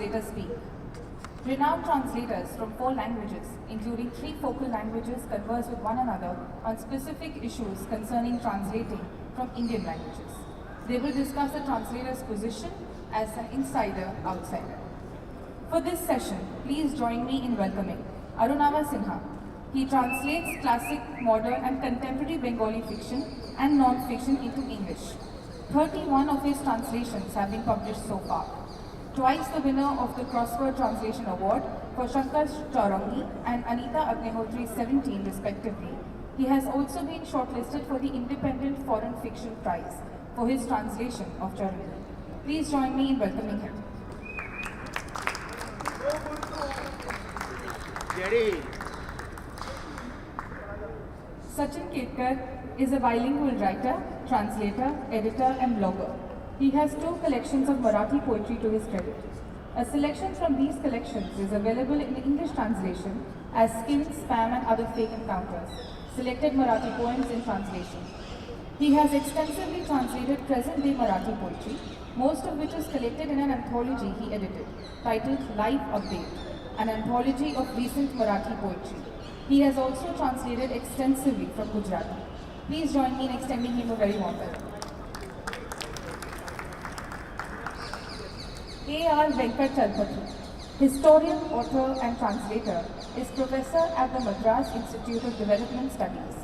translators speak. Renowned translators from 4 languages, including 3 focal languages, converse with one another on specific issues concerning translating from Indian languages. They will discuss the translator's position as an insider-outsider. For this session, please join me in welcoming Arunava Sinha. He translates classic, modern and contemporary Bengali fiction and non-fiction into English. 31 of his translations have been published so far. Twice the winner of the Crossword Translation Award for Shankar Chaurangi and Anita Agnihotri 17 respectively. He has also been shortlisted for the Independent Foreign Fiction Prize for his translation of Chaurangi. Please join me in welcoming him. Sachin Ketkar is a bilingual writer, translator, editor and blogger. He has 2 collections of Marathi poetry to his credit. A selection from these collections is available in English translation as Skins, Spam and Other Fake Encounters, selected Marathi poems in translation. He has extensively translated present-day Marathi poetry, most of which is collected in an anthology he edited, titled Live Update, an anthology of recent Marathi poetry. He has also translated extensively from Gujarati. Please join me in extending him a very warm welcome. A.R. Venkat Chalpathy, historian, author and translator, is professor at the Madras Institute of Development Studies.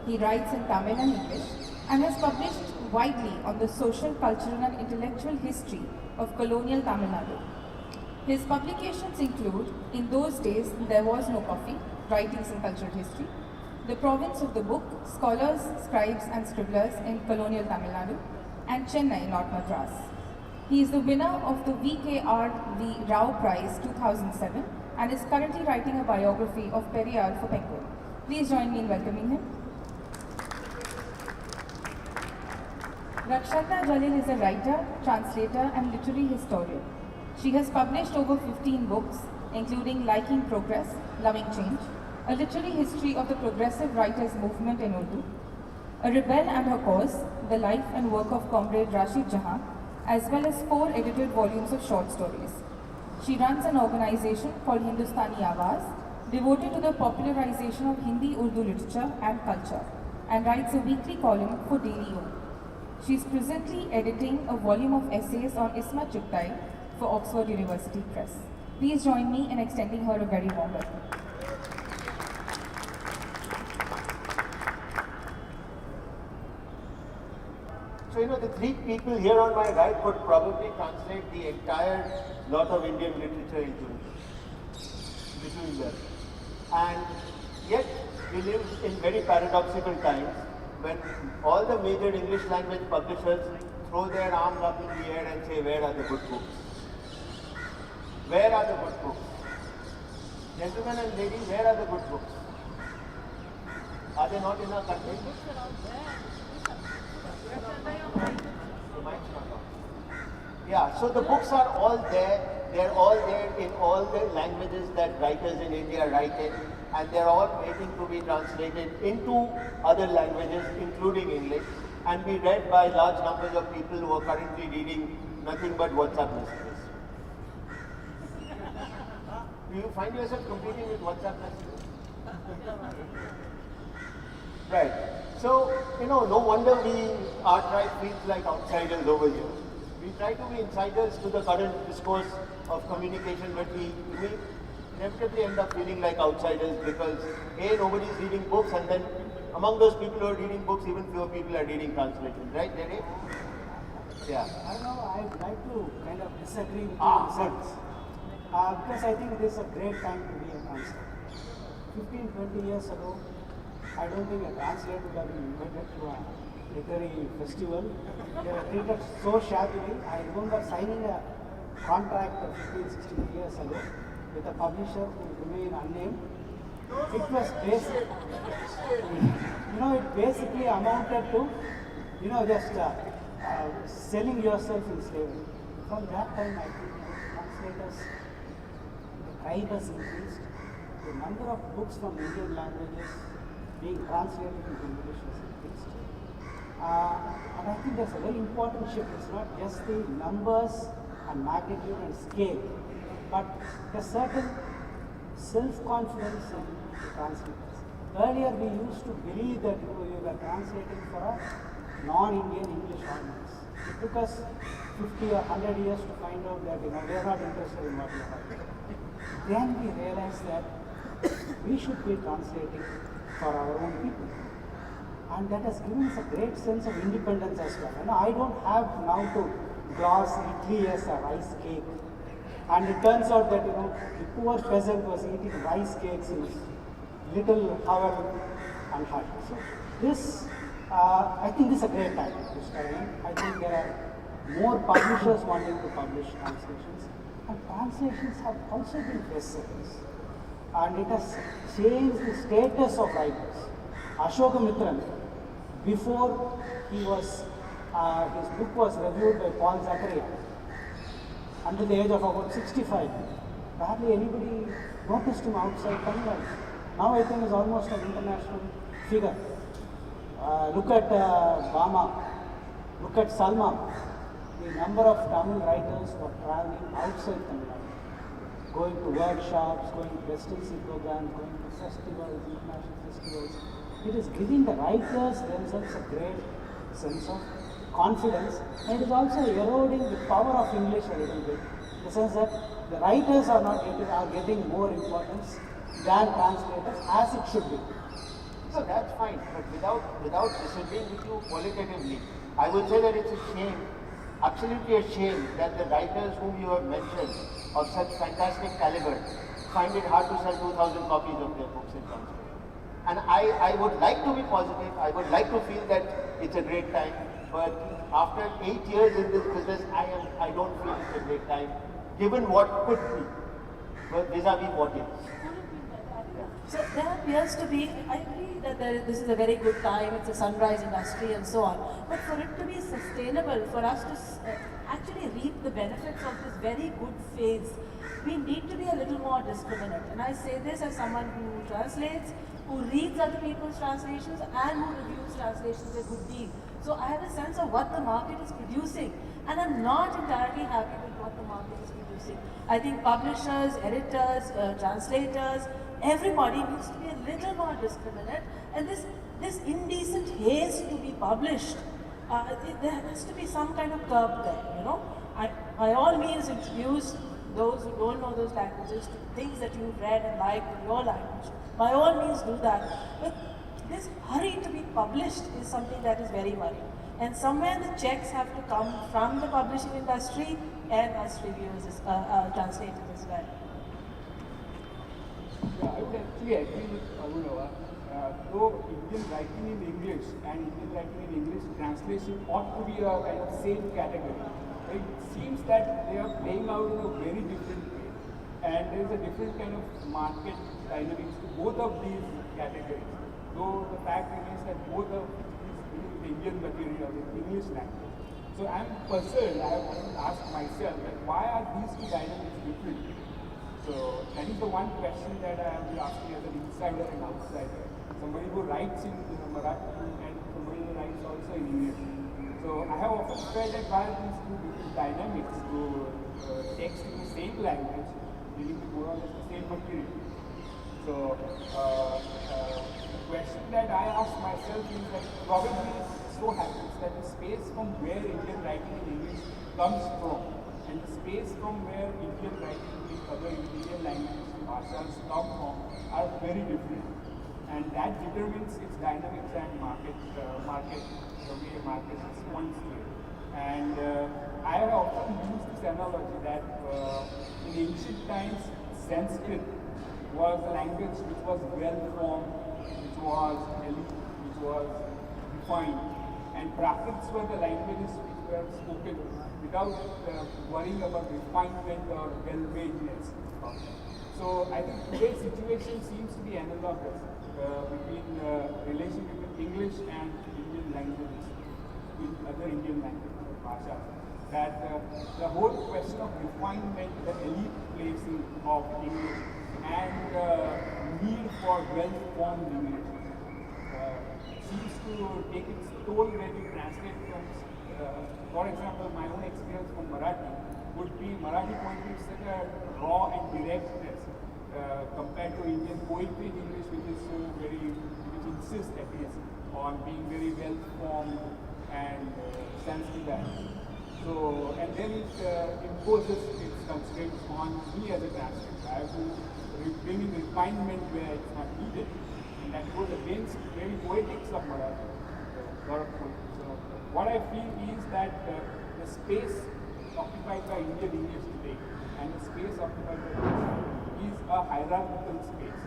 He writes in Tamil and English and has published widely on the social, cultural and intellectual history of colonial Tamil Nadu. His publications include In Those Days There Was No Coffee, Writings in Cultural History, The Province of the Book, Scholars, Scribes and Scribblers in Colonial Tamil Nadu, and Chennai, not Madras. He is the winner of the V.K.R.V. Rao Prize 2007 and is currently writing a biography of Periyar for Penguin. Please join me in welcoming him. Rakshata Jalil is a writer, translator and literary historian. She has published over 15 books, including Liking Progress, Loving Change, A Literary History of the Progressive Writers Movement in Urdu, A Rebel and Her Cause, The Life and Work of Comrade Rashid Jahan, as well as 4 edited volumes of short stories. She runs an organization called Hindustani Awaaz, devoted to the popularization of Hindi Urdu literature and culture, and writes a weekly column for Daily O. She is presently editing a volume of essays on Ismat Chugtai for Oxford University Press. Please join me in extending her a very warm welcome. So, the 3 people here on my right could probably translate the entire lot of Indian literature into English. And yet, we live in very paradoxical times when all the major English language publishers throw their arms up in the air and say, where are the good books? Where are the good books? Gentlemen and ladies, where are the good books? Are they not in our country? Yeah, so the books are all there. They're all there in all the languages that writers in India write in, and they're all waiting to be translated into other languages, including English, and be read by large numbers of people who are currently reading nothing but WhatsApp messages. Do you find yourself competing with WhatsApp messages? Right. So, no wonder our tribe feels like outsiders over here. We try to be insiders to the current discourse of communication, but we inevitably end up feeling like outsiders because A, nobody's reading books, and then among those people who are reading books, even fewer people are reading translations. Right, Dede? Yeah. I don't know, I'd like to kind of disagree with you in a sense. Because I think this is a great time to be a translator. 15-20 years ago, I don't think a translator would have been invited to a literary festival. They were treated so shabbily. I remember signing a contract 15-16 years ago with a publisher who remained unnamed. It was basic. It basically amounted to, just selling yourself in slavery. From that time, I think translators, the tribe has increased. The number of books from Indian languages being translated into English has increased. And I think there's a very important shift. It's not just the numbers and magnitude and scale. but a certain self-confidence in the translators. Earlier we used to believe that we were translating for a non-Indian English audience. It took us 50 or 100 years to find out that we are not interested in what we are writing. Then we realized that we should be translating for our own people. And that has given us a great sense of independence as well. I don't have now to gloss Italy as a rice cake. And it turns out that the poor peasant was eating rice cakes in his little hovel and hut. So this, I think this is a great time to study. I think there are more publishers wanting to publish translations. And translations have also been bestsellers. And it has changed the status of writers. Ashokamitran, before he was, his book was reviewed by Paul Zachariah, under the age of about 65, hardly anybody noticed him outside Tamil Nadu. Now I think he's almost an international figure. Look at Bama, look at Salma. The number of Tamil writers who are traveling outside Tamil Nadu, going to workshops, going to residency programs, going to festivals, international festivals. It is giving the writers themselves a great sense of confidence, and it is also eroding the power of English a little bit, in the sense that the writers are getting more importance than translators, as it should be. So that's fine, but without disagreeing with you qualitatively, I would say that it's a shame, absolutely a shame, that the writers whom you have mentioned of such fantastic caliber find it hard to sell 2,000 copies of their books in translation. And I would like to be positive, I would like to feel that it's a great time, but after 8 years in this business, I don't feel it's a great time, given what could be, but vis-a-vis what is. So there appears to be, I agree that this is a very good time, it's a sunrise industry and so on, but for it to be sustainable, for us to actually reap the benefits of this very good phase, we need to be a little more discriminate. And I say this as someone who translates, who reads other people's translations and who reviews translations a good deal. So I have a sense of what the market is producing, and I'm not entirely happy with what the market is producing. I think publishers, editors, translators, everybody needs to be a little more discriminate, and this indecent haste to be published, there has to be some kind of curb there, By all means introduce those who don't know those languages to things that you've read and liked in your language. By all means do that. But this hurry to be published is something that is very worrying. And somewhere the checks have to come from the publishing industry and us reviewers, translators as well. Yeah, I would actually agree with Arunava. Though Indian writing in English and Indian writing in English translation ought to be a kind of same category. It seems that they are playing out in a very different way, and there is a different kind of market dynamics to both of these categories. Though the fact remains that both of these use Indian material in English language. So I am puzzled. I have often asked myself that why are these two dynamics different? So that is the one question that I am asking as an insider and outsider. Somebody who writes in Marathi and somebody who writes also in English. So I have often felt that while these two different dynamics to text in the same language, dealing with more or less the same material. So the question that I ask myself is that probably it so happens that the space from where Indian writing in English comes from and the space from where Indian writing in other Indian languages, bhashas come from are very different. And that determines its dynamics and market, the way market responds to it. And I have often used this analogy that in ancient times, Sanskrit was a language which was well formed, which was elite, which was refined, and Prakrits were the languages which were spoken without worrying about refinement or well-madness. So I think today's situation seems to be analogous between relation between English and Indian languages, with other Indian languages, Bhasha. That the whole question of refinement, the elite placing of English, and need for well-formed English seems to take its toll when you translate from, for example, my own experience from Marathi. would be Marathi poetry is such a raw and directness compared to Indian poetry in English, which is so very, which insists at least on being very well formed and Sanskrit. So, and then it imposes its constraints on me as a translator. I have to bring in refinement where it's not needed, and that goes against very poetics of Marathi, lot of poetry. So, what I feel is that the space occupied by Indian English today and the space occupied by English is a hierarchical space,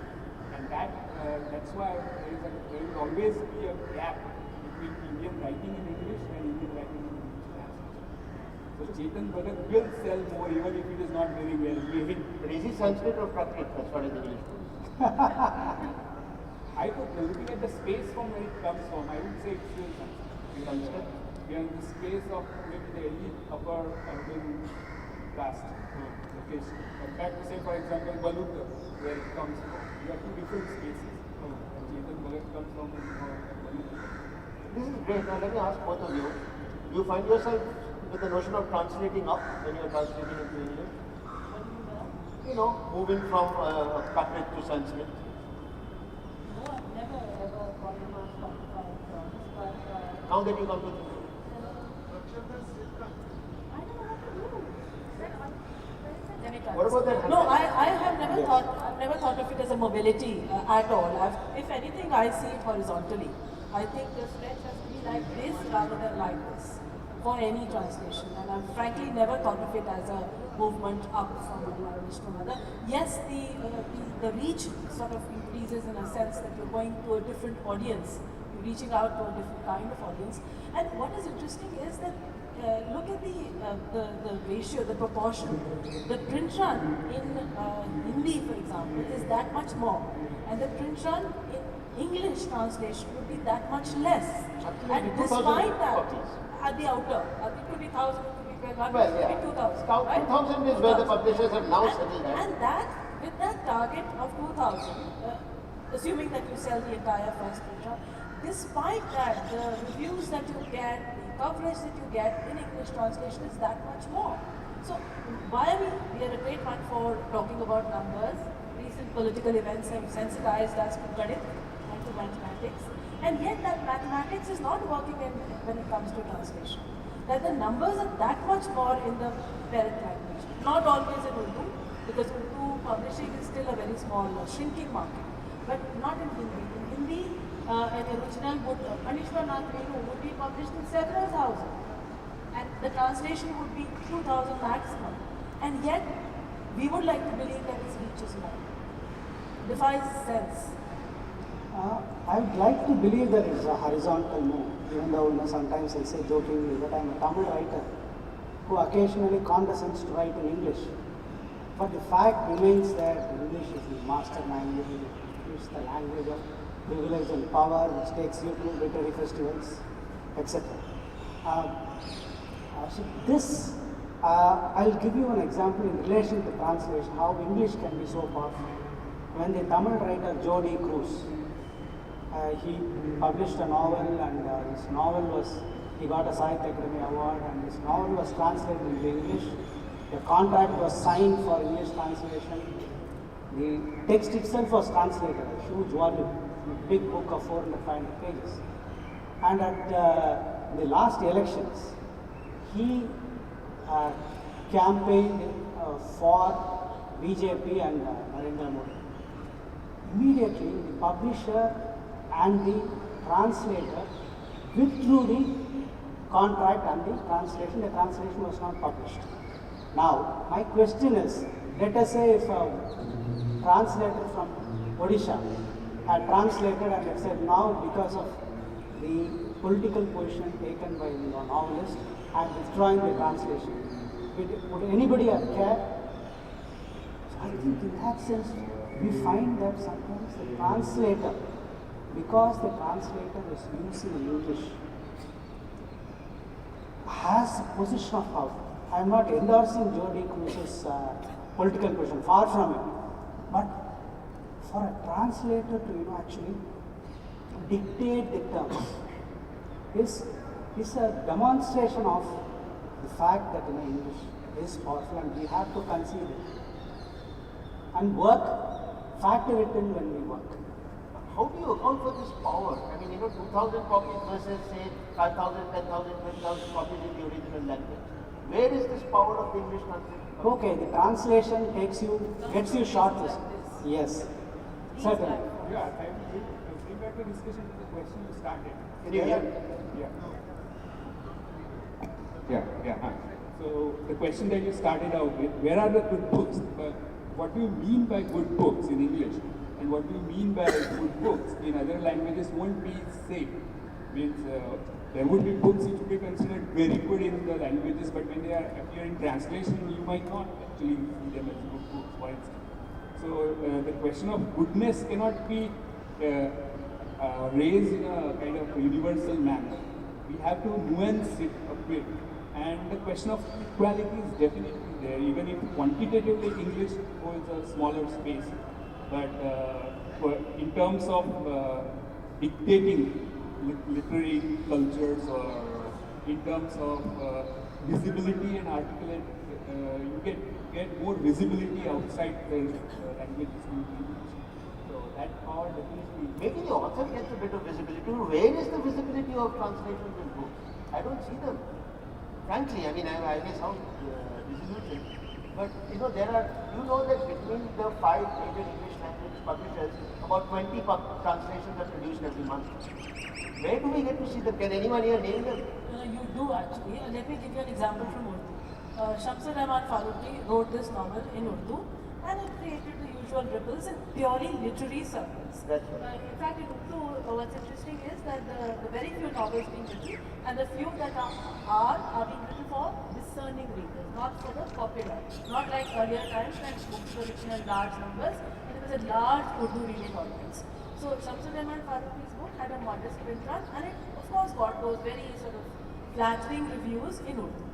and that's why there will always be a gap between Indian writing in English and Indian writing in English translation. So Chetan Bhagat will sell more even if it is not very well made. But is he Sanskrit or Prakrit as far as English goes? I would, looking at the space from where it comes from, I would say it's still Sanskrit. We are in the space of maybe the elite upper urban caste location. Compared to say for example Baluga, where it comes from. We are two different spaces. And Chetan Bhagat comes from Baluga. This is great. Now let me ask both of you. Do you find yourself with the notion of translating up when you are translating into English? You know, moving from Prakrit to Sanskrit. No, I've never ever thought about but Now that you come to I don't know what to do. Let me try What this. about that No, handwriting? I have never thought of it as a mobility at all. If anything, I see it horizontally. I think the stretch has to be like this rather than like this for any translation. And I've frankly never thought of it as a movement up from one language to another. Yes, the reach sort of increases in a sense that you're going to a different audience. You're reaching out to a different kind of audience. And what is interesting is that look at the ratio, the proportion. The print run in Hindi, for example, is that much more, and the print run in English translation would be that much less. Absolutely, And 2,000 despite that, copies. at the outer, it could be 1,000, it could be 1,200, Well, it yeah. could be 2,000. Now, right? 2,000 is where the 2,000. publishers have now settled at. And that, with that target of 2,000, assuming that you sell the entire first print run, despite that, the reviews that you get, the coverage that you get in English translation is that much more. So why we are a great one for talking about numbers. Recent political events have sensitized us to Ganit and to mathematics. And yet that mathematics is not working when it comes to translation. That the numbers are that much more in the parent language. Not always in Urdu, because Urdu publishing is still a very small, shrinking market. But not in Hindi. In Hindi, an original would, Anishwarnath Renu would be published in several thousand. And the translation would be 2,000 maximum. And yet, we would like to believe that its reach is more. Defies sense. I would like to believe there is a horizontal move, even though sometimes I say jokingly that I am a Tamil writer who occasionally condescends to write in English. But the fact remains that English is the master language, it's the language of privilege and power which takes you to literary festivals, etc. So this, I'll give you an example in relation to translation, how English can be so powerful. When the Tamil writer Jody Cruz, he published a novel, and his novel was, he got a Sahitya Akademi Award, and his novel was translated into English. The contract was signed for English translation. The text itself was translated, a huge volume, a big book of 400-500 pages. And at the last elections, he campaigned for BJP and Narendra Modi. Immediately, the publisher and the translator withdrew the contract and the translation. The translation was not published. Now, my question is, let us say if a translator from Odisha had translated and had said, now because of the political position taken by the novelist, I am withdrawing the translation. Would anybody have cared? So I think in that sense, we find that sometimes the translator, because the translator is using English, has a position of power. I am not endorsing Jody Cruz's political position, far from it. But for a translator to actually dictate the terms is a demonstration of the fact that in English is powerful and we have to conceive it. And work, factor it in when we work. How do you account for this power? I mean, 2,000 copies versus say 5,000, 10,000, 20,000 copies in the original language. Where is this power of the English translation? Okay, the translation gets you shortlisted. Yes, certainly. Yeah, I will bring back the discussion to the question you started. Can you hear? Hi. So the question that you started out with, where are the good books? What do you mean by good books in English? And what do you mean by good books in other languages won't be same. Means there would be books which would be considered very good in the languages, but when they appear in translation, you might not actually see them as good books, for instance. So the question of goodness cannot be raised in a kind of universal manner. We have to nuance it a bit. And the question of equality is definitely there, even if quantitatively English holds a smaller space. But in terms of dictating literary cultures or in terms of visibility and articulate, you get more visibility outside the languages in English. So that power definitely. Maybe the author gets a bit of visibility. Where is the visibility of translations in books? I don't see them. Frankly, I mean, I may sound disillusioned, but there are, that between the 5 major English language publishers, about 20 translations are produced every month. Where do we get to see them? Can anyone here name them? You do actually. Let me give you an example from Urdu. Shamsur Rahman Farooqi wrote this novel in Urdu and it created the usual ripples in purely literary circles. That's right. In fact, in Urdu, what's interesting is that the very few novels being written and the few that are being written for discerning readers, not for the popular. Not like earlier times when books were written in large numbers and it was a large Urdu reading audience. So Shamsur Rahman Farooqi's book had a modest print run and it of course got those very sort of flattering reviews in Urdu.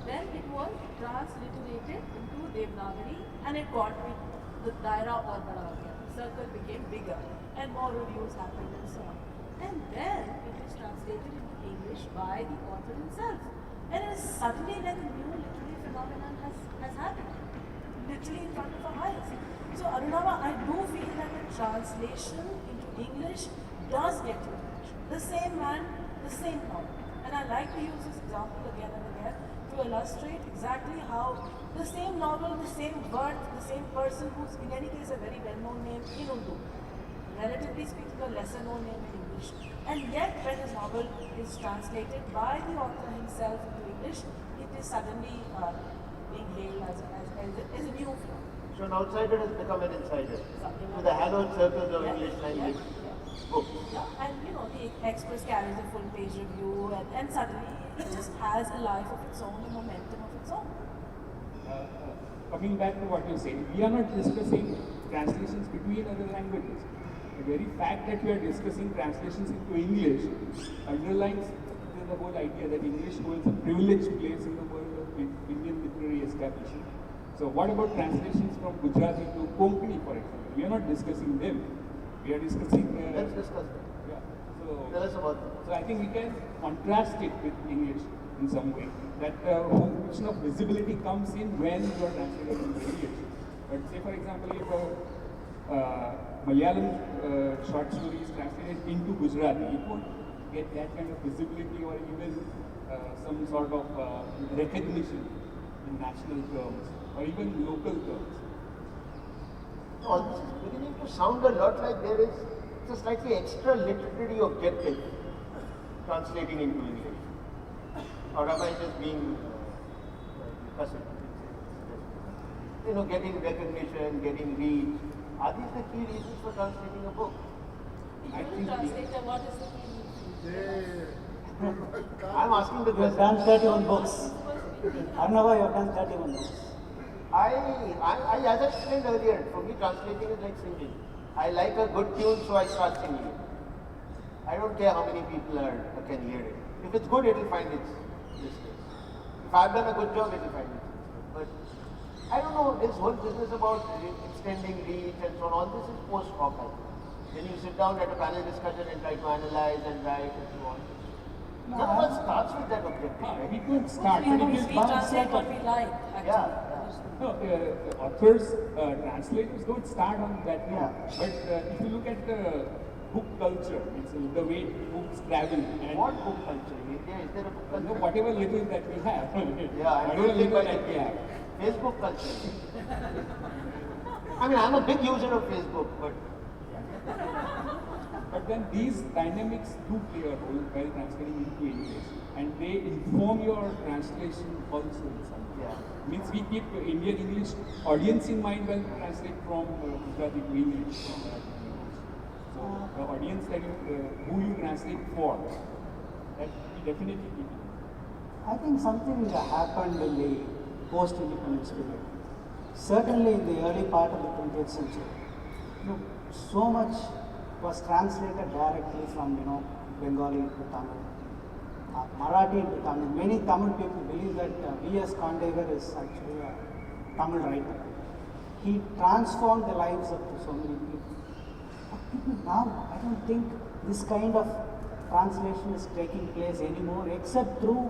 Then it was transliterated into Devanagari and it got the daira or the circle became bigger and more reviews happened and so on. And then it was translated into English by the author himself. And it is suddenly like a new literary phenomenon has happened, literally in front of our eyes. So Arunava, I do feel that the translation into English does get you attention. The same man, the same novel. And I like to use this example again and again to illustrate exactly how the same novel, the same birth, the same person who's in any case a very well-known name in Urdu, relatively speaking a lesser known name in English. And yet when his novel is translated by the author himself into English, it is suddenly being hailed as a new film. So an outsider has become an insider to the hallowed circles of English language books. Yeah, and the Express carries a full page review and suddenly it just has a life of its own, a momentum of its own. Coming back to what you're saying, we are not discussing translations between other languages. The very fact that we are discussing translations into English underlines the whole idea that English holds a privileged place in the world of Indian literary establishment. So what about translations from Gujarati to Konkani, for example? We are not discussing them. We are discussing... Let's discuss that. Yeah. Tell us about that. So I think we can contrast it with English in some way. That whole question of visibility comes in when you are translating into English. But say for example, if Malayalam short story is translated into Gujarati, it won't get that kind of visibility or even some sort of recognition in national terms or even local terms. All this is beginning to sound a lot like there is a slightly extra literary objective translating into English. Or am I just being passive? Getting recognition, getting reach. Are these the key reasons for translating a book? I You think translator, what is the key? I'm asking the You have question. done 31 books. Arnava, you have done 31 books. As I explained earlier, for me translating is like singing. I like a good tune, so I start singing it. I don't care how many people can hear it. If it's good, it will find its listeners. If I've done a good job, it will find its listeners. But I don't know, this whole business about extending reach and so on, all this is post-hoc. Then you sit down at a panel discussion and try to analyze and write and so on. No, No one starts with that objective, right? We don't start, We, but it is we translate what we like, actually. Yeah, no, authors, translators don't start on that note. Yeah. But if you look at the book culture, it's the way books travel and What book culture? In India, is there a book culture? whatever little that we have. Yeah, I whatever don't think little by that we have. Facebook culture. I mean, I'm a big user of Facebook, but But then these dynamics do play a role while translating into English, and they inform your translation also in some way. yeah. Means we keep Indian English audience in mind when we translate from Gujarati to English. From Marathi to English. So the audience that you, who you translate for, that we definitely keep in mind. I think something happened in the post-independence period. Certainly in the early part of the 20th century, so much was translated directly from Bengali to Tamil, Marathi to Tamil. Many Tamil people believe that V.S. Kandegar is actually a Tamil writer. He transformed the lives of so many people. But people now, I don't think this kind of translation is taking place anymore except through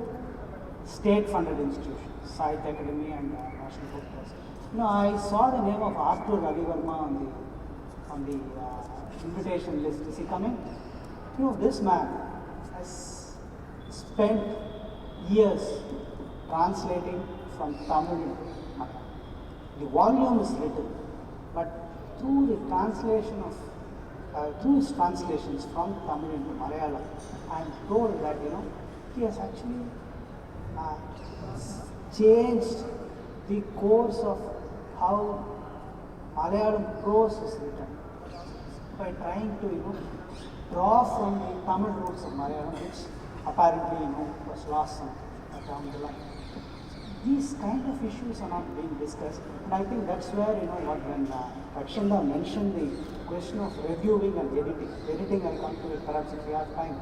state-funded institutions, Sahitya Academy and National Book Trust. I saw the name of Arthur Ravi Verma on the invitation list. Is he coming? This man has spent years translating from Tamil into Malayalam. The volume is little, but through the translation through his translations from Tamil into Malayalam, I am told that he has actually changed the course of how Malayalam prose is written by trying to draw from the Tamil roots of Malayalam, which apparently was lost down the line. These kind of issues are not being discussed, and I think that's where when Rakshanda mentioned the question of reviewing and editing I'll come to it perhaps if we have time.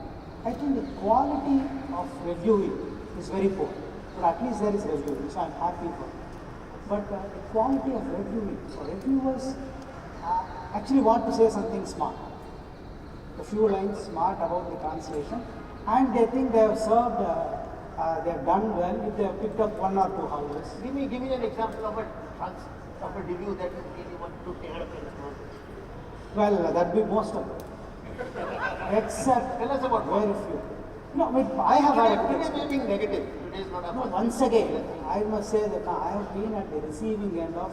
I think the quality of reviewing is very poor, but at least there is reviewing, so I'm happy for it. But the quality of reviewing, so reviewers actually want to say something smart, a few lines smart about the translation, and they think they have served, they have done well if they have picked up one or two houses. Give me an example of a review that you really want to tear up in the process. Well, that'd be most of them. Except Tell us about one. very few. No, I have had a good Today experience. may be negative. Today is not a No, positive. once again, I must say that I have been at the receiving end of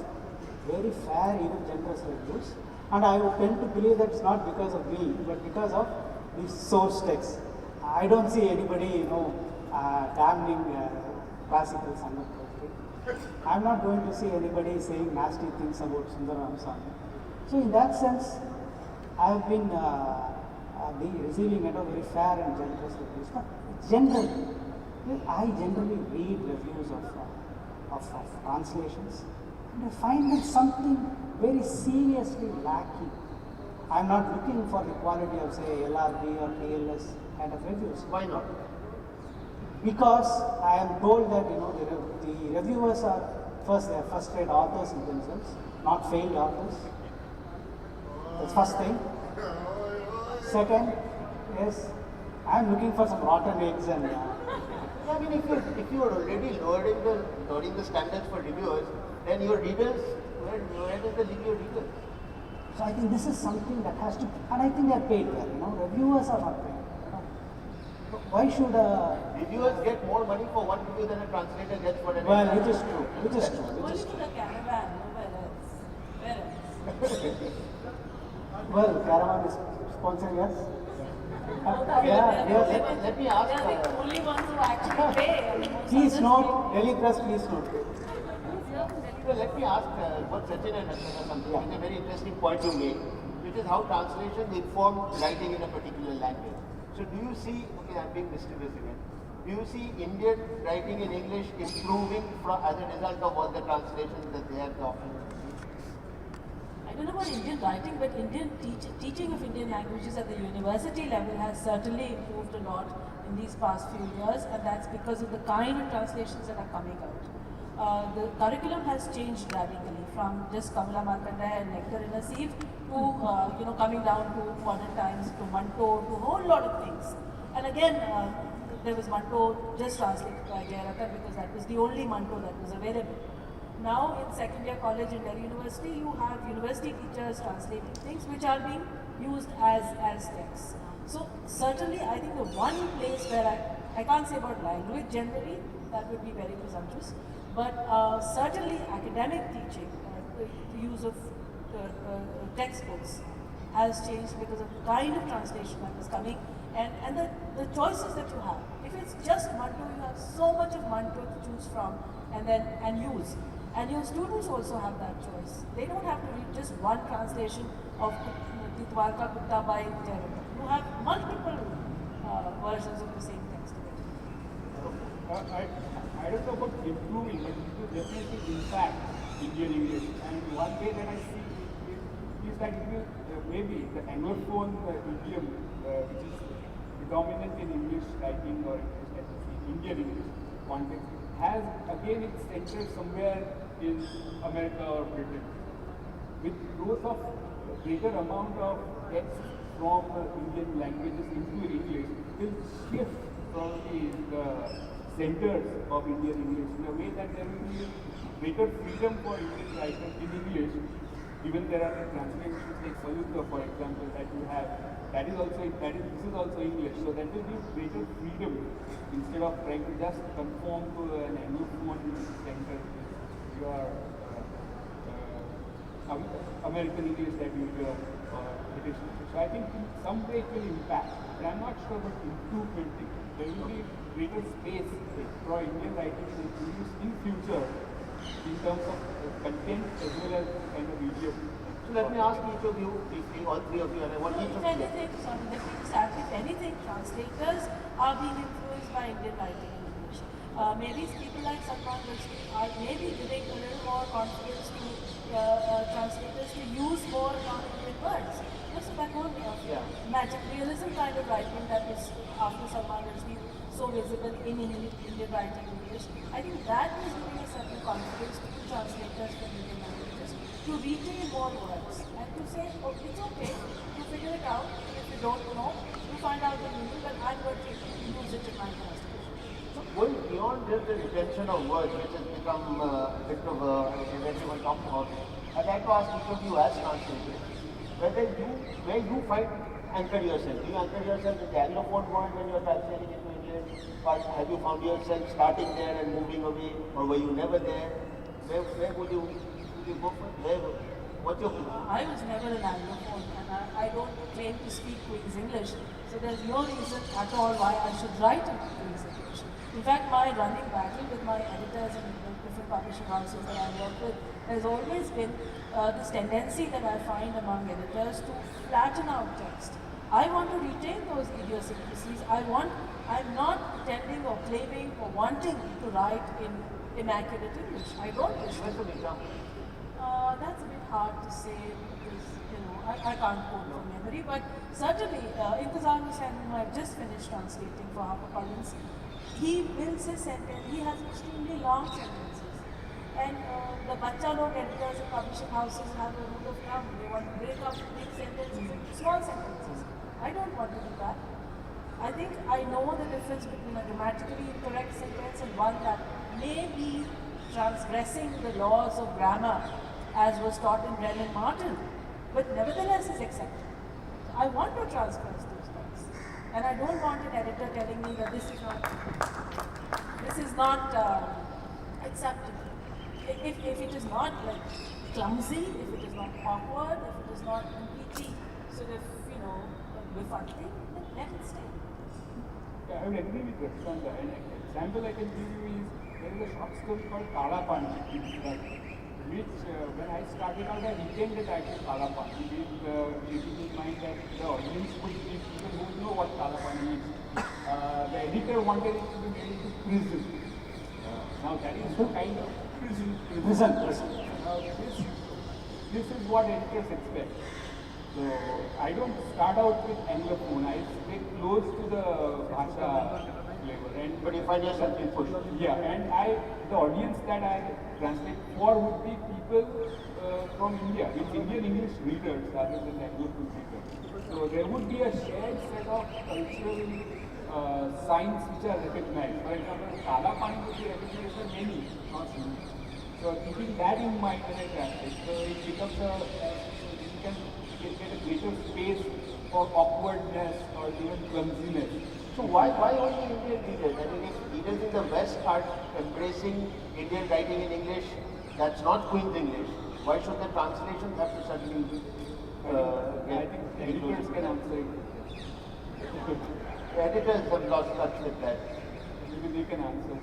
very fair, even generous reviews, and I would tend to believe that it's not because of me, but because of the source text. I don't see anybody, damning classical Sangat poetry. I'm not going to see anybody saying nasty things about Sundaram Swami. So in that sense, I have been the receiving end of very fair and generous reviews. But generally, I generally read reviews of translations, and I find that something very seriously lacking. I'm not looking for the quality of, say, LRB or TLS kind of reviews. Why not? Because I am told that the reviewers are they're first-rate authors in themselves, not failed authors. That's first thing. Second is I'm looking for some rotten eggs and. I mean, if you are already lowering the standards for reviewers, then your readers, where does the leave your readers? So I think this is something that has to, and I think they are paid well. Reviewers are not paid. Why should Reviewers get more money for one review than a translator gets for an well, entire- which is true. Only to the caravan, where else? Well, Caravan is sponsoring us. Let me ask. They're the only ones who actually pay. Please note, Delhi Press, please note. So let me ask what Sachin and Akshay something. It's a very interesting point you made, which is how translation inform writing in a particular language. So do you see, okay, I'm being mischievous again. Do you see Indian writing in English improving as a result of all the translations that they have offered? I don't know about Indian writing, but Indian teaching of Indian languages at the university level has certainly improved a lot in these past few years, and that's because of the kind of translations that are coming out. The curriculum has changed radically from just Kamala Markandeya and Nectar in a Sieve to coming down to modern times, to Manto, to a whole lot of things. And again, there was Manto just translated by Jayarakan because that was the only Manto that was available. Now in second year college in Delhi University, you have university teachers translating things which are being used as texts. So certainly I think the one place where I can't say about language generally, that would be very presumptuous, but certainly academic teaching, the use of textbooks has changed because of the kind of translation that is coming and the choices that you have. If it's just Manto, you have so much of Manto to choose from and use. And your students also have that choice. They don't have to read just one translation of the Dwarka Gupta by Jayarakan. You have multiple versions of the same text. I don't know about improving, but it will definitely impact Indian English. And one way that I see is that it will maybe the Anglophone idiom, which is predominant in English writing or Indian English context, has again its center somewhere in America or Britain. With growth of greater amount of text from Indian languages into English, will shift probably the centers of Indian English in a way that there will be greater freedom for Indian writers in English. Even there are translations like Saluta, for example, that you have. This is also English. So that will give greater freedom instead of trying to just conform to an Anglophone center. Your American English that you hear or British English. So I think in some way it will impact. But I'm not sure about improvement. There will be greater space for Indian writing in future in terms of content as well as kind of idiom. So let me ask each of you, all three of you, and I want each of you. If anything, translators are being influenced by Indian writing in English. Maybe people like Salman Rushdie are maybe giving a little more confidence to translators to use more non-Indian words. So that whole magic realism kind of writing that was after Salman Rushdie so visible in Indian writing in English. I think that is giving a certain confidence to translators from Indian languages to retain more words and to say, oh, it's okay, you figure it out. If you don't know, you find out the meaning, but I'm going to use it in my translation. So going beyond just the retention of words, which has become a bit of as everyone talks about, I'd like to ask each of you as translators, where you find anchor yourself. Do you anchor yourself in the Anglophone world when you're translating into English? Or have you found yourself starting there and moving away? Or were you never there? Where would you go for? What's your opinion? I was never an Anglophone and I don't claim to speak Queen's English. So there's no reason at all why I should write in Queen's English. In fact, my running battle with my editors and different publishing houses that I work with has always been this tendency that I find among editors to flatten out text. I want to retain those idiosyncrasies. I'm not pretending or claiming or wanting to write in immaculate English. I don't wish to. Where's an example? That's a bit hard to say because, I can't quote from memory, but certainly Intezar Hussain, whom I've just finished translating for HarperCollins, he builds his sentence, he has extremely long sentences. And the Bacha Log editors and publishing houses have a rule of thumb. They want to break up big sentences into small sentences. I don't want to do that. I think I know the difference between a grammatically incorrect sentence and one that may be transgressing the laws of grammar as was taught in Brennan Martin, but nevertheless is accepted. I want to transgress those laws. And I don't want an editor telling me that this is not acceptable. If it is not like clumsy, if it is not awkward, if it is not completely sort of, befuddling, then let it stay. Yeah, I would agree with Rakshanda. An example I can give you is there is a short story called Kala Pani, which when I started out, I retained the title Kala Pani with keeping in mind that the audience would be people who know what Kala Pani is. The editor wanted it to be made into prison. Now that is the kind of prison. Now this is what editors expect. So I don't start out with Anglophone. I stay close to the Bhasha flavor. But you find yourself in push. Yeah, and the audience that I translate for would be people from India, with Indian English readers rather than Anglophone readers. So there would be a shared set of cultural signs which are recognized. For example, Kala Pani would be recognized as many, not few. So keeping that in mind when I translate, so it becomes you can get a greater space for awkwardness or even clumsiness. So why only Indian readers? I mean, if readers in the West are embracing Indian writing in English, that's not Queen's English. Why should the translations have to suddenly I think editors can answer it. Editors have lost touch with that. Maybe they can answer.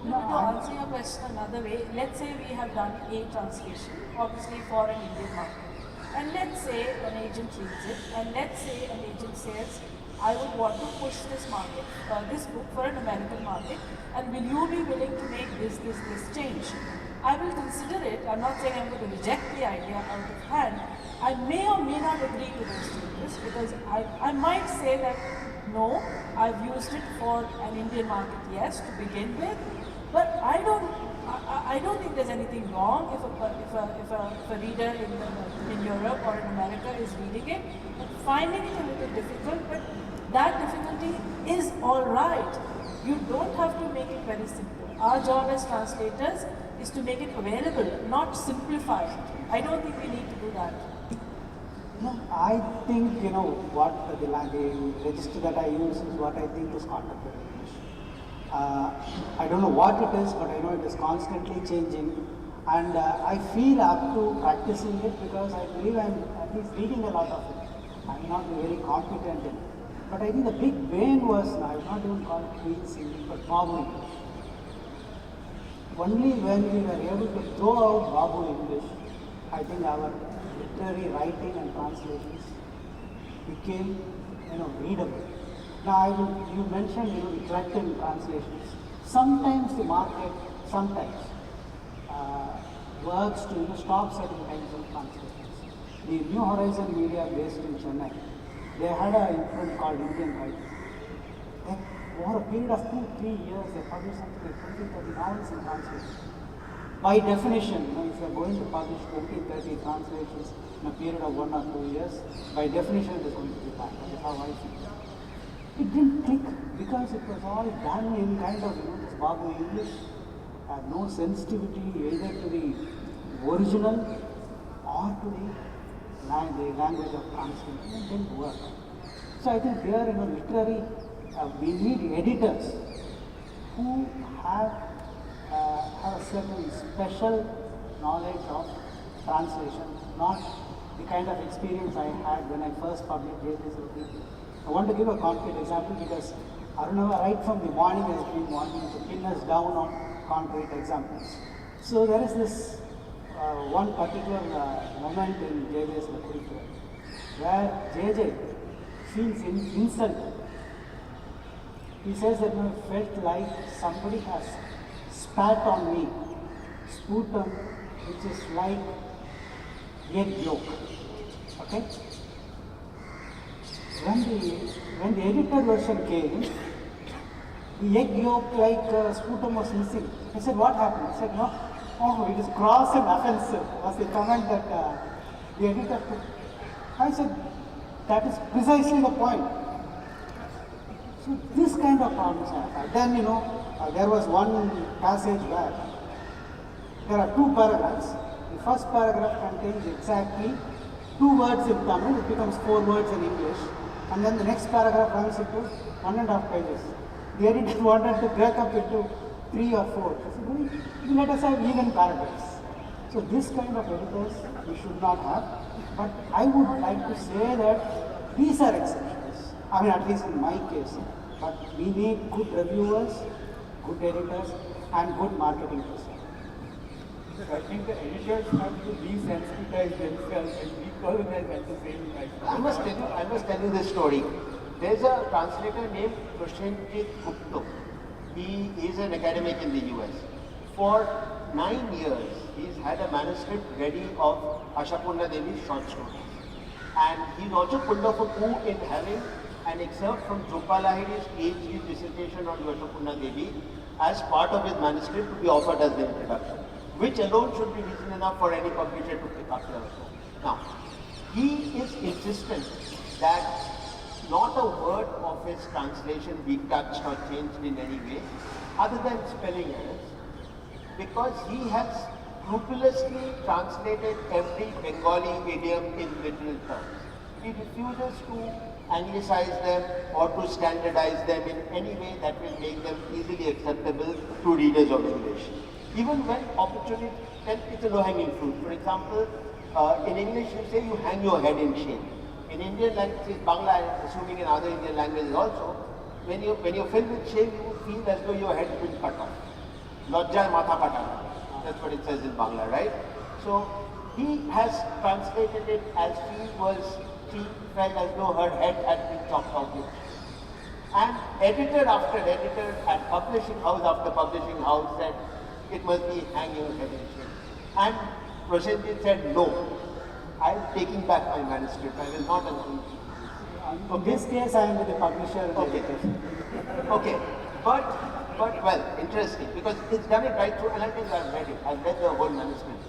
No, to answer your question another way, let's say we have done a translation, obviously for an Indian market. And let's say an agent reads it, and let's say an agent says, I would want to push this market, this book for an American market, and will you be willing to make this change? I will consider it. I'm not saying I'm going to reject the idea out of hand. I may or may not agree to those changes because I might say that no, I've used it for an Indian market, yes, to begin with, but I don't think there's anything wrong if a reader in Europe or in America is reading it, finding it a little difficult, but that difficulty is all right. You don't have to make it very simple. Our job as translators is to make it available, not simplify it. I don't think we need to do that. No, I think, what the register that I use is what I think is contemporary English. I don't know what it is, but I know it is constantly changing. And I feel up to practicing it because I believe I'm at least reading a lot of it. I'm not very competent in it. But I think the big vein was, I would not even call it Queen's English, but Babu English. Only when we were able to throw out Babu English, I think our literary writing and translations became, readable. Now, you mentioned, eclectic translations. Sometimes the market, works to stop certain kinds of translations. The New Horizon Media based in Chennai, they had an imprint called Indian Writing. Over a period of 2-3 years, they published something like 20-30 novels in translation. By definition, if you are going to publish 20-30 translations in a period of 1 or 2 years, by definition it is going to be bad. That is how I feel. It didn't click because it was all done in kind of, this Babu English, had no sensitivity either to the original or to the language of translation. It didn't work. So I think here, literary, we need editors who have a certain special knowledge of translation, not the kind of experience I had when I first published J.J.'s Repeat. I want to give a concrete example because Arunava right from the morning has been wanting to pin us down on concrete examples. So there is this one particular moment in J.J.'s Repeat where J.J. feels insulted. He says that I felt like somebody has spat on me, sputum, which is like egg yolk. Okay? When the edited version came, the egg yolk like sputum was missing. I said, what happened? He said, no, it is gross and offensive, was the comment that the editor put. I said, that is precisely the point. So this kind of problems I had. Then, there was one passage where there are 2 paragraphs. The first paragraph contains exactly 2 words in Tamil, it becomes 4 words in English. And then the next paragraph runs into 1.5 pages. The editor wanted to break up into 3 or 4. I said, well, let us have even paragraphs. So this kind of editors we should not have. But I would like to say that these are exceptions. At least in my case. But we need good reviewers, good editors, and good marketing personnel. So I think the editors have to desensitize themselves and decolonize at the same time. I must tell you this story. There's a translator named Prashanjit Gupta. He is an academic in the US. For 9 years, he's had a manuscript ready of Ashapurna Devi's short stories. And he's also pulled off a coup in having an excerpt from Jhumpa Lahiri's PhD dissertation on Ashapurna Devi as part of his manuscript to be offered as the introduction, which alone should be reason enough for any publisher to pick up the book. Now, he is insistent that not a word of his translation be touched or changed in any way, other than spelling errors, because he has scrupulously translated every Bengali idiom in literal terms. He refuses to anglicize them or to standardize them in any way that will make them easily acceptable to readers of English. Even when opportunity, then it's a low-hanging fruit. For example, in English you say you hang your head in shame. In Indian languages, Bangla, and assuming in other Indian languages also, when you're filled with shame, you will feel as though your head has been cut off. Lajjay matha kata. That's what it says in Bangla, right? So he has translated it as she felt as though her head had been chopped off. And editor after editor at publishing house after publishing house said it must be hang your head in shame. And Prosenjit said no. I am taking back my manuscript. I will not allow it. In this case, I am with the publisher and the Okay. editor. Okay. But well, interesting, because it's done it right through, and I think I've read it. I've read the whole manuscript.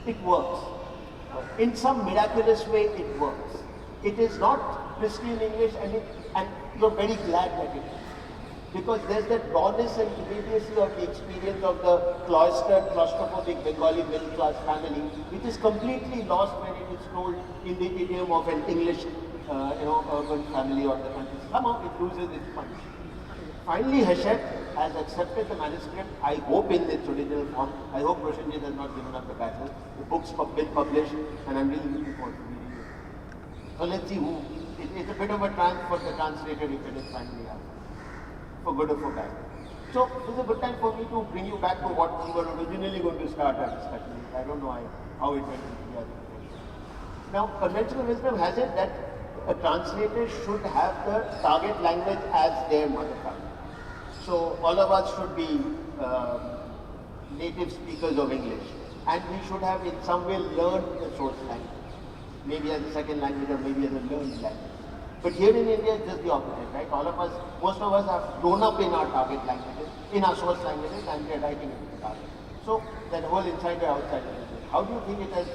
It works. In some miraculous way, it works. It is not pristine English, and you're very glad that it is. Because there's that rawness and immediacy of the experience of the cloistered, claustrophobic Bengali middle class family, which is completely lost when it is told in the idiom of an English, urban family or the country. Somehow it loses its punch. Finally, Hachette has accepted the manuscript, I hope in its original form. I hope Prosenjit has not given up the battle. The book's been published, and I'm really looking forward to reading it. So let's see who. It's a bit of a triumph for the translator if it is finally out, for good or for bad. So this is a good time for me to bring you back to what we were originally going to start our discussion. I don't know how it went into the other place. Now, conventional wisdom has it that a translator should have the target language as their mother tongue. So all of us should be native speakers of English, and we should have in some way learned the source language, maybe as a second language or maybe as a learned language. But here in India, it's just the opposite, right? All of us, most of us have grown up in our target languages, in our source languages, and we are writing in the target. So that whole insider outsider business. How do you think it has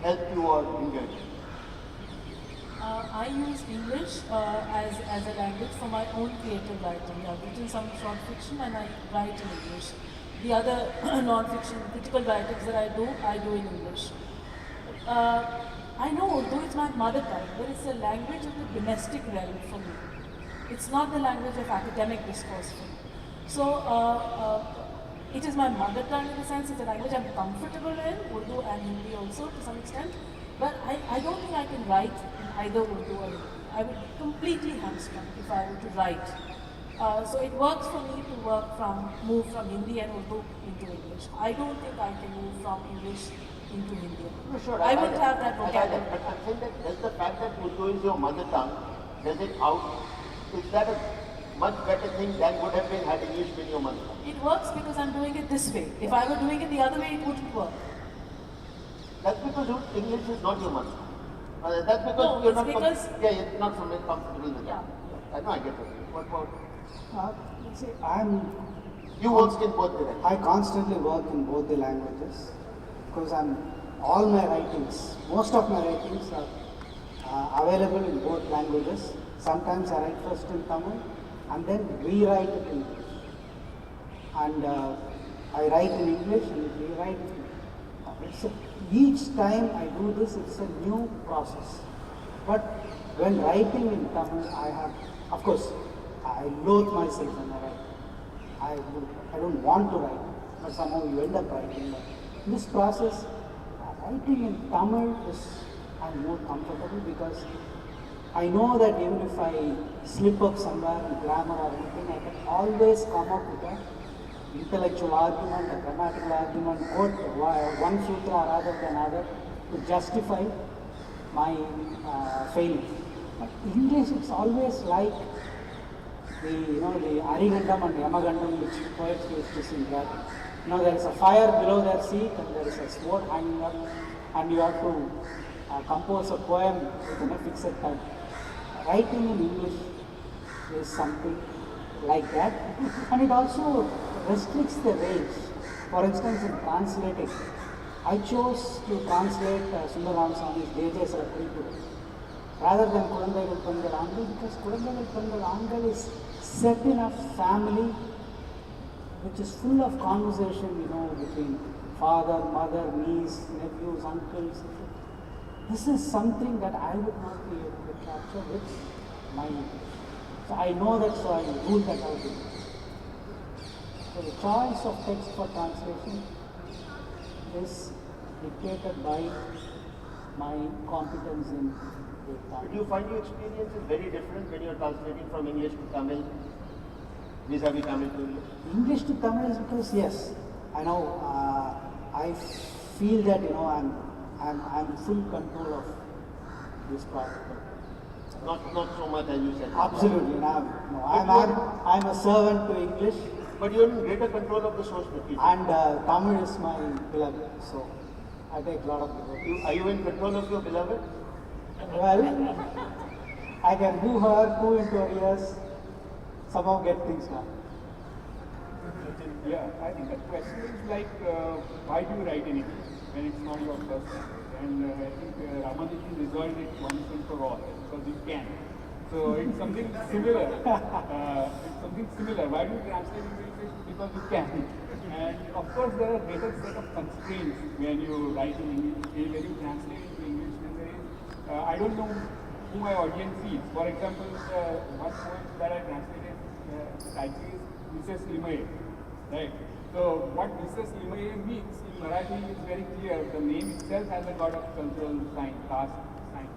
helped you or hindered you? I use English as a language for my own creative writing. I've written some short fiction and I write in English. The other non-fiction, critical writings that I do in English. I know Urdu is my mother tongue, but it's a language of the domestic realm for me. It's not the language of academic discourse for me. So it is my mother tongue in the sense it's a language I'm comfortable in, Urdu and Hindi also to some extent. But I don't think I can write in either Urdu or Hindi. I would completely hamstrung if I were to write. So it works for me to move from Hindi and Urdu into English. I don't think I can move from English into Hindi. No, sure, I wouldn't have that vocabulary. But I'm saying that does the fact that Urdu is your mother tongue, is that a much better thing than would have been had English been your mother tongue? It works because I'm doing it this way. If I were doing it the other way, it wouldn't work. That's because English is not your mother tongue. That's because No, you're it's not because- you're not comfortable with Yeah. that. I know, I get it. What about See, you worked in both directions? I constantly work in both the languages because all my writings, most of my writings are available in both languages. Sometimes I write first in Tamil and then rewrite it in English. And I write in English and rewrite it. Each time I do this, it's a new process. But when writing in Tamil, of course, I loathe myself when I write. I don't want to write, but somehow you end up writing. But in this process, writing in Tamil I'm more comfortable because I know that even if I slip up somewhere in grammar or anything, I can always come up with an intellectual argument, a grammatical argument, quote one sutra rather than other to justify my failure. But English, it's always like the Arigandam and Yamagandam which poets used to sing that. There is a fire below their seat and there is a sword hanging up and you have to compose a poem within a fixed time. Writing in English is something like that, and it also restricts the range. For instance, in translating, I chose to translate Sundar Ramaswamy's Deja Saratri. rather than Kulandaigal Pengal Aangal, because Kulandaigal Pengal Aangal is set in a family which is full of conversation, you know, between father, mother, niece, nephews, uncles. This is something that I would not be able to capture with my English. So I know that, so I rule that out. So the choice of text for translation is dictated by my competence in the Do you find your experience is very different when you're translating from English to Tamil, vis-a-vis Tamil to English? English to Tamil is because yes, I know I feel that you know I'm full control of this project. Not so much as you said. Absolutely, I'm a servant to English, But you're in greater control of the source material. and Tamil is my beloved, so I take a lot of liberty. Are you in control of your beloved? Well, I can woo her, woo into her ears, somehow get things done. Yeah, I think the question is like, why do you write in English when it's not your first language? And I think Ramanujan resolved it once and for all, because you can. So it's something similar. Why do you translate into English? Because you can. And of course, there are greater set of constraints when you write in English. When you translate into English, then there is, I don't know who my audience is. For example, one poem that I translated, the title is Mrs. Limaye. Right. So what Mrs. Limaye means in Marathi is very clear. The name itself has a god of control sign, caste sign.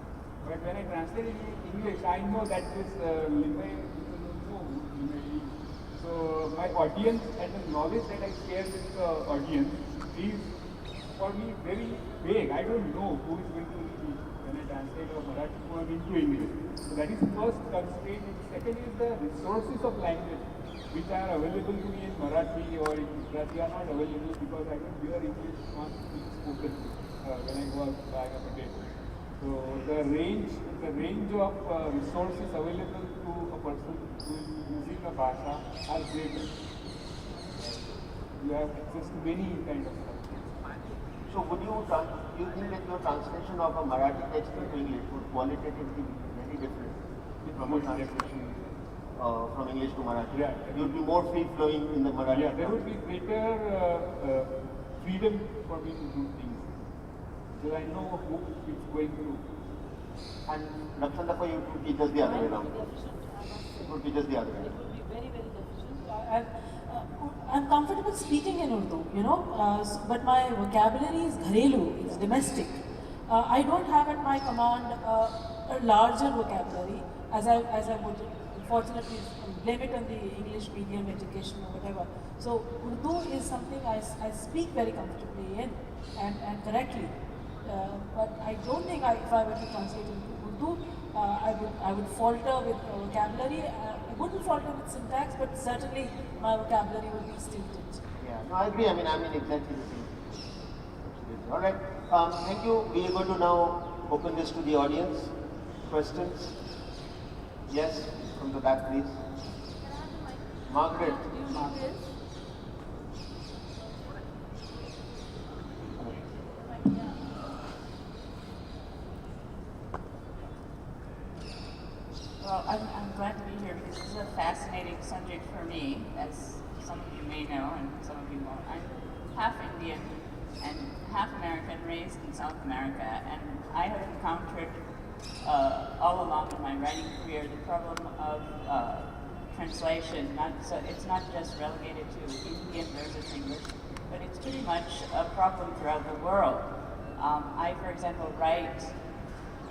But when I translate it in English, I know that this Limaye, people don't know who Limaye is. So my audience and the knowledge that I share with the audience is for me very vague. I don't know who is going to read it when I translate a Marathi poem into English. So that is first constraint. And second is the resources of language which are available to me in Marathi or in Gujarati are not available because I don't hear English once being spoken when I go out buying a potato. So the range of resources available to a person who is using a bhasha are greater. You have access to many kind of stuff. So would you think that your translation of a Marathi text into English would qualitatively be very different from a translation from English to Marathi? Yeah. You would be more free-flowing in the Marathi. Yeah, there would be greater freedom for me to do things. So I know who it's going through. And Rakshanda, for you to teach us the other way around. It would be just the other way It around. would be very, very deficient. I'm comfortable speaking in Urdu, you know, but my vocabulary is gharelu, it's domestic. I don't have at my command a larger vocabulary, as I would unfortunately blame it on the English medium education or whatever. So Urdu is something I speak very comfortably in and correctly. But I don't think if I were to translate into Urdu, I would falter with vocabulary. I wouldn't falter with syntax, but certainly my vocabulary would be stilted. Yeah, no, I agree. I mean exactly the same. Absolutely. All right. Thank you. We are going to now open this to the audience. Questions? Yes, from the back, please. Margaret. Well, I'm glad to be here because this is a fascinating subject for me, as some of you may know and some of you won't. I'm half Indian and half American, raised in South America, and I have encountered all along in my writing career the problem of translation. It's not just relegated to Indian versus English, but it's pretty much a problem throughout the world. I, for example, write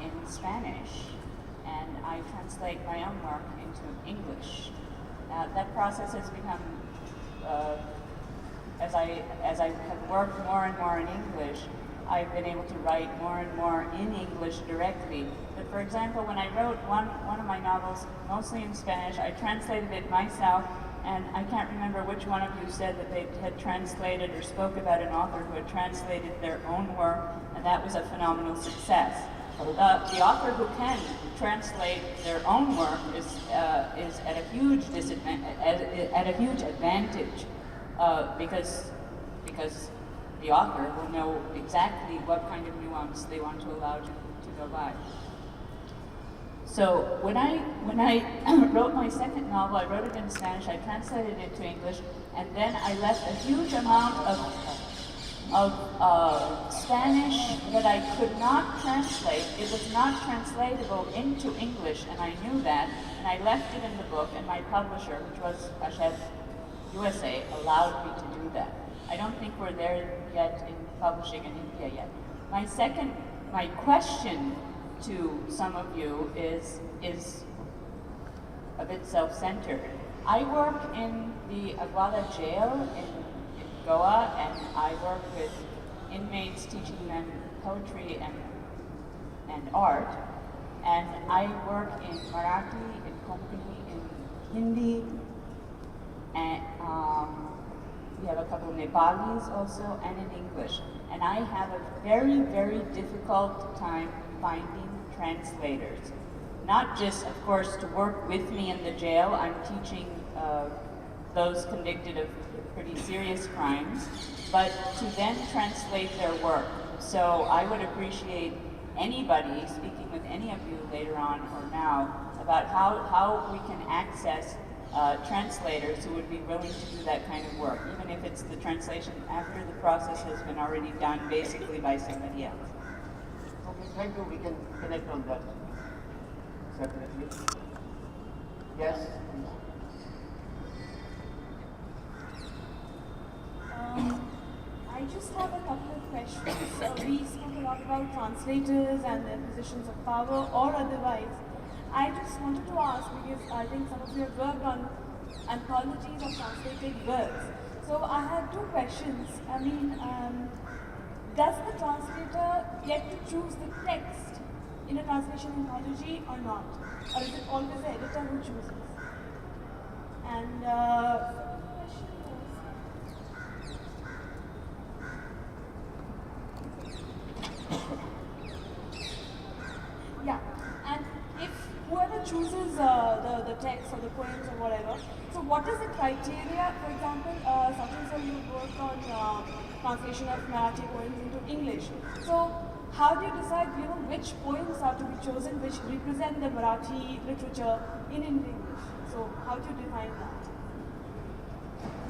in Spanish, and I translate my own work into English. That process has become, as I have worked more and more in English, I've been able to write more and more in English directly. But for example, when I wrote one of my novels, mostly in Spanish, I translated it myself, and I can't remember which one of you said that they had translated or spoke about an author who had translated their own work, and that was a phenomenal success. The author who can translate their own work is at a huge advantage, because the author will know exactly what kind of nuance they want to allow to go by. So when I wrote my second novel, I wrote it in Spanish, I translated it to English, and then I left a huge amount of Spanish that I could not translate. It was not translatable into English, and I knew that, and I left it in the book, and my publisher, which was Hachette USA, allowed me to do that. I don't think we're there yet in publishing in India yet. My question to some of you is a bit self-centered. I work in the Aguada jail in Goa, and I work with inmates, teaching them poetry and art. And I work in Marathi, in Konkani, in Hindi, and we have a couple of Nepalis also, and in English. And I have a very, very difficult time finding translators. Not just, of course, to work with me in the jail. I'm teaching those convicted of pretty serious crimes, but to then translate their work. So I would appreciate anybody speaking with any of you later on or now about how we can access translators who would be willing to do that kind of work, even if it's the translation after the process has been already done basically by somebody else. Okay, thank you. We can connect on that separately. Yes, please. I just have a couple of questions. We spoke a lot about translators and their positions of power or otherwise. I just wanted to ask, because I think some of you have worked on anthologies of translated works. So I have two questions. I mean, does the translator get to choose the text in a translation anthology or not? Or is it always the editor who chooses? And yeah, and if whoever chooses the text or the poems or whatever, so what is the criteria? For example, Sachin sir, you worked on translation of Marathi poems into English. So how do you decide, which poems are to be chosen which represent the Marathi literature in English? So how do you define that?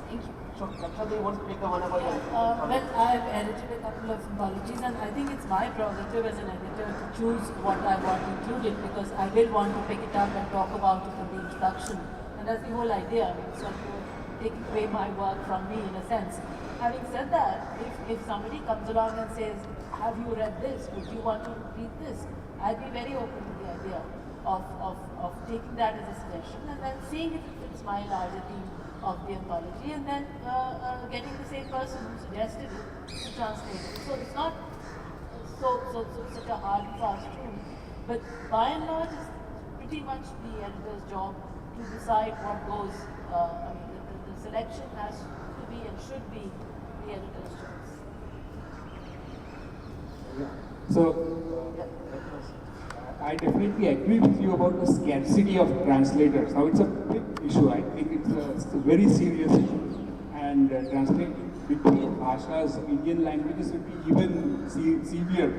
Thank you. So, Lakshmi, you want to take the one about Well, I've edited a couple of anthologies, and I think it's my prerogative as an editor to choose what I want included, because I will want to pick it up and talk about it in the introduction. And that's the whole idea. I mean, it's not to take away my work from me in a sense. Having said that, if somebody comes along and says, have you read this? Would you want to read this? I'd be very open to the idea of taking that as a suggestion and then seeing if it fits my larger theme of the anthology, and then getting the same person who suggested it to translate it. So it's not such a hard and fast rule, but by and large it's pretty much the editor's job to decide what goes. I mean, the selection has to be and should be the editor's choice. So, I definitely agree with you about the scarcity of translators. Now, it's a big issue. I think it's a very serious issue. And translating between bhashas, Indian languages, would be even severe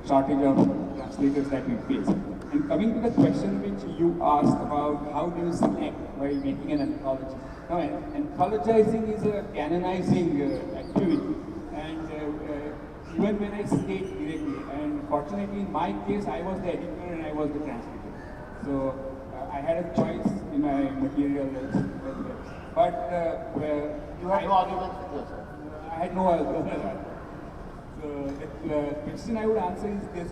shortage of translators that we face. And coming to the question which you asked about how do you select while making an anthology. Now, anthologizing is a canonizing activity. And even when I state directly, and fortunately in my case, I was the editor and I was the translator. So I had a choice in my material as well. But you had no arguments with yourself. I had no arguments. So the question I would answer is this: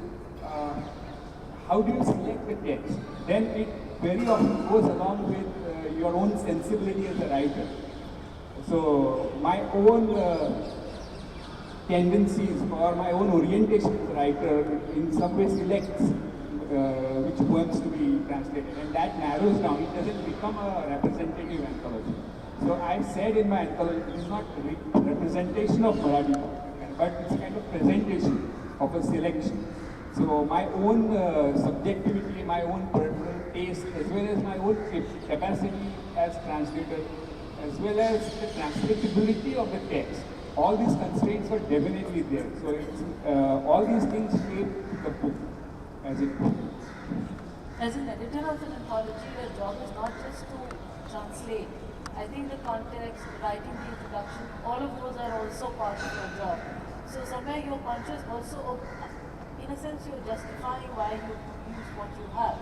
how do you select the text? Then it very often goes along with your own sensibility as a writer. So my own tendencies or my own orientation as a writer in some way selects which poems to be translated, and that narrows down. It doesn't become a representative anthology. So I said in my anthology, it is not a representation of Marathi poetry, but it's a kind of presentation of a selection. So my own subjectivity, my own personal taste, as well as my own capacity as translator, as well as the translatability of the text. All these constraints are definitely there. So it's, all these things shape the book as it goes. As an editor of an anthology, your job is not just to translate. I think the context, writing the introduction, all of those are also part of your job. So somewhere you're conscious also of, in a sense, you're justifying why you use what you have,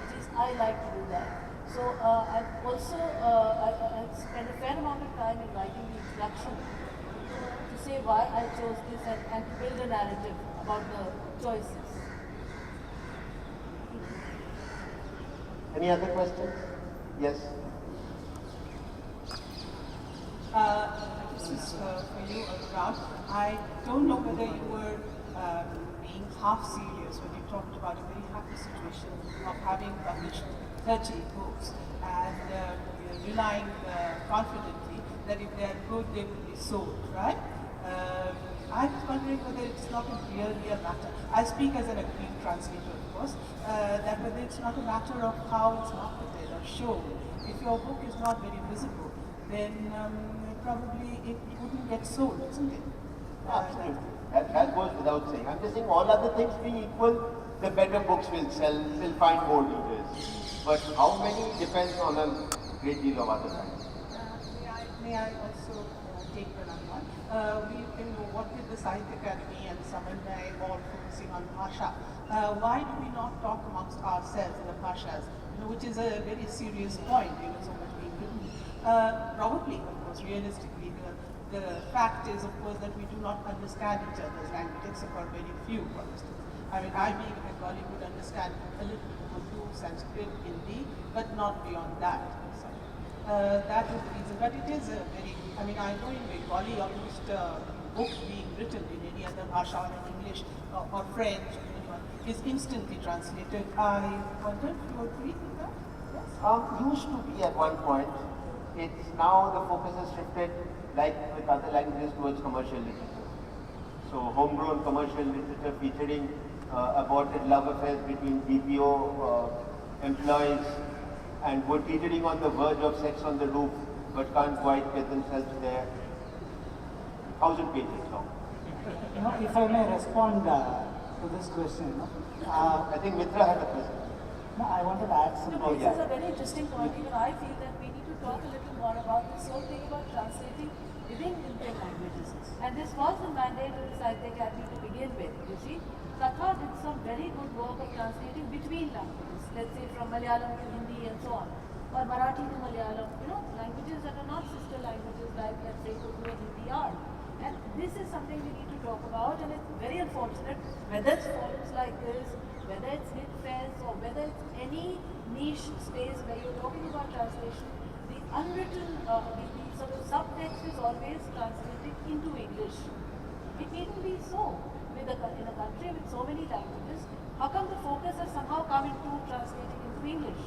which is I like to do that. So I've also I've spent a fair amount of time in writing the introduction to say why I chose this and to build a narrative about the choices. Any other questions? Yes. This is for you, Ram. I don't know whether you were being half serious when you talked about a very happy situation of having published 30 books and relying confidently that if they are good, they will be sold, right? I was wondering whether it's not a real matter. I speak as an agreed translator, of course, that whether it's not a matter of how it's marketed or shown. If your book is not very visible, then probably it wouldn't get sold, isn't it? Absolutely. That goes without saying. I'm just saying all other things being equal, the better books will sell, will find more readers. But how many depends on a great deal of other things. May I also take another one? We've been working with the Sahitya Academy and Samandai all focusing on Bhasha. Why do we not talk amongst ourselves in the Bhashas, which is a very serious point, so much being written. Probably, of course, realistically, the fact is, of course, that we do not understand each other's language, except for very few, for instance. I mean, I being a Bengali would understand a little Urdu, Sanskrit, Hindi, but not beyond that. So, that is the reason. But it is a very, I mean, I know in Bengali, almost book being written in any other bhasha, in English or French, is instantly translated. I wonder if you agree with that? Yes? Used to be at one point. It's now the focus has shifted, like with other languages, towards commercial literature. So homegrown commercial literature featuring aborted love affairs between BPO employees and who are teetering on the verge of sex on the roof but can't quite get themselves there. 1,000 pages long. If I may respond to this question, I think Mitra had a question. no, I wanted to add No, something. this is a very interesting point. Even I feel that we need to talk a little more about this whole thing about translating within Indian languages. And this was the mandate of the Sahitya Academy to begin with. You see, Katha did some very good work of translating between languages, let's say from Malayalam to Hindi and so on, or Marathi to Malayalam, languages that are not sister languages like, let's say, Urdu and Hindi are. And this is something we need to talk about, and it's very unfortunate, whether it's forums like this, whether it's lit fairs, or whether it's any niche space where you're talking about translation, the unwritten, the sort of subtext is always translated into English. It needn't be so. In a country with so many languages, how come the focus has somehow come into translating into English?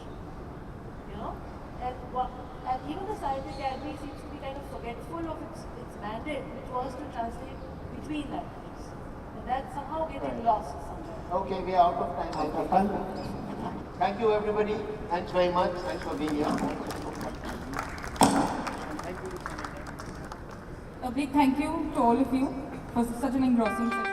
And even the Sahitya Academy seems to be kind of forgetful of its mandate, which was to translate between languages. And that's somehow getting lost somewhere. Okay, we are out of time. Thank you everybody. Thanks very much. Thanks for being here. A big thank you to all of you for such an engrossing session.